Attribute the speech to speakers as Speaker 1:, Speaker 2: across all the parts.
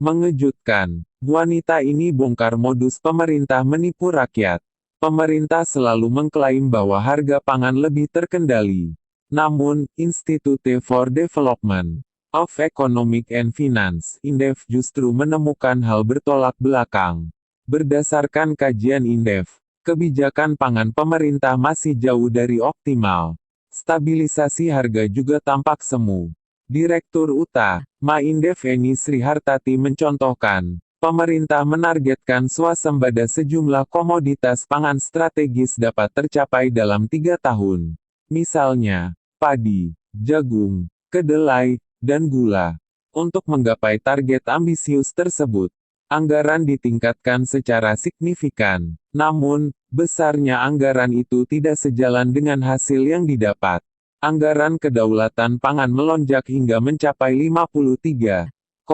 Speaker 1: Mengejutkan, wanita ini bongkar modus pemerintah menipu rakyat. Pemerintah selalu mengklaim bahwa harga pangan lebih terkendali. Namun, Institute for Development of Economic and Finance, INDEF justru menemukan hal bertolak belakang. Berdasarkan kajian INDEF, kebijakan pangan pemerintah masih jauh dari optimal. Stabilisasi harga juga tampak semu. Direktur Utama INDEF Eni Srihartati mencontohkan, pemerintah menargetkan swasembada sejumlah komoditas pangan strategis dapat tercapai dalam 3 tahun. Misalnya, padi, jagung, kedelai, dan gula. Untuk menggapai target ambisius tersebut, anggaran ditingkatkan secara signifikan. Namun, besarnya anggaran itu tidak sejalan dengan hasil yang didapat. Anggaran kedaulatan pangan melonjak hingga mencapai 53,2%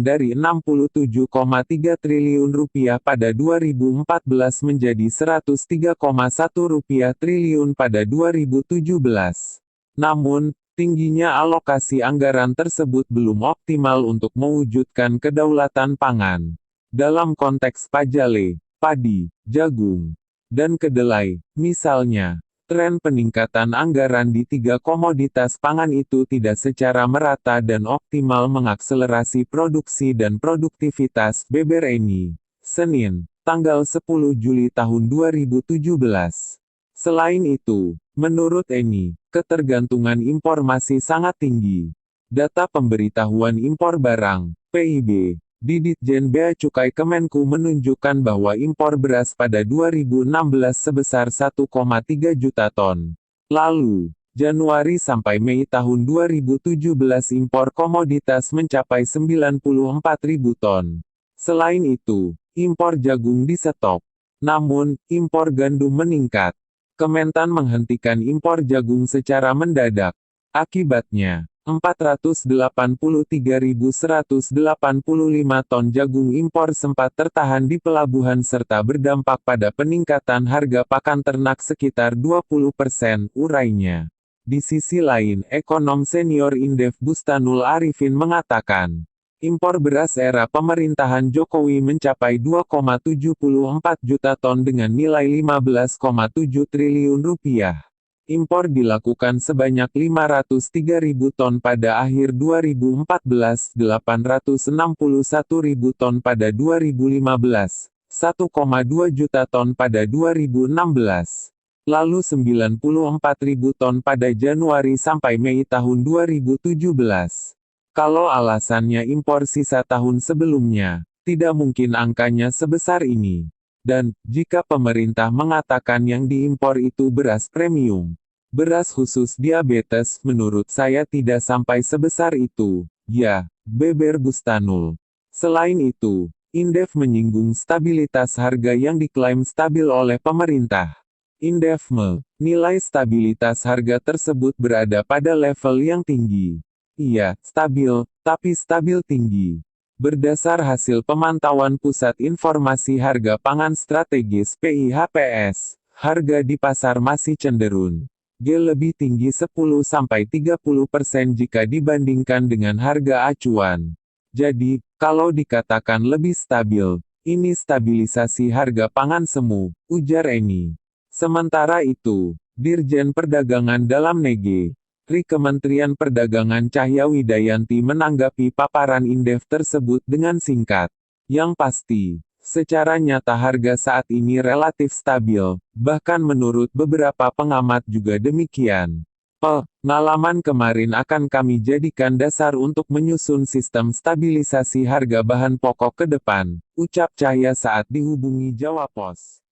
Speaker 1: dari 67,3 triliun rupiah pada 2014 menjadi 103,1 rupiah triliun pada 2017. Namun, tingginya alokasi anggaran tersebut belum optimal untuk mewujudkan kedaulatan pangan. Dalam konteks pajale, padi, jagung, dan kedelai, misalnya, tren peningkatan anggaran di 3 komoditas pangan itu tidak secara merata dan optimal mengakselerasi produksi dan produktivitas, beber Eni. Senin, tanggal 10 Juli tahun 2017. Selain itu, menurut Eni, ketergantungan impor masih sangat tinggi. Data Pemberitahuan Impor Barang, PIB, di Ditjen Bea Cukai Kemenku menunjukkan bahwa impor beras pada 2016 sebesar 1,3 juta ton. Lalu, Januari sampai Mei tahun 2017 impor komoditas mencapai 94.000 ton. Selain itu, impor jagung di stop. Namun, impor gandum meningkat. Kementan menghentikan impor jagung secara mendadak. Akibatnya, 483.185 ton jagung impor sempat tertahan di pelabuhan serta berdampak pada peningkatan harga pakan ternak sekitar 20%, urainya. Di sisi lain, ekonom senior INDEF Bustanul Arifin mengatakan, impor beras era pemerintahan Jokowi mencapai 2,74 juta ton dengan nilai 15,7 triliun rupiah. Impor dilakukan sebanyak 503.000 ton pada akhir 2014, 861.000 ton pada 2015, 1,2 juta ton pada 2016, lalu 94.000 ton pada Januari sampai Mei tahun 2017. Kalau alasannya impor sisa tahun sebelumnya, tidak mungkin angkanya sebesar ini. Dan, jika pemerintah mengatakan yang diimpor itu beras premium, beras khusus diabetes, menurut saya tidak sampai sebesar itu, ya, beber Bustanul. Selain itu, INDEF menyinggung stabilitas harga yang diklaim stabil oleh pemerintah. INDEF menilai stabilitas harga tersebut berada pada level yang tinggi. Iya, stabil, tapi stabil tinggi. Berdasar hasil pemantauan Pusat Informasi Harga Pangan Strategis (PIHPS), harga di pasar masih cenderung lebih tinggi 10-30% jika dibandingkan dengan harga acuan. Jadi, kalau dikatakan lebih stabil, ini stabilisasi harga pangan semu, ujar Eni. Sementara itu, Dirjen Perdagangan Dalam Negeri Kementerian Perdagangan Cahya Widayanti menanggapi paparan INDEF tersebut dengan singkat. Yang pasti, secara nyata harga saat ini relatif stabil, bahkan menurut beberapa pengamat juga demikian. Pengalaman kemarin akan kami jadikan dasar untuk menyusun sistem stabilisasi harga bahan pokok ke depan, ucap Cahya saat dihubungi Jawa Pos.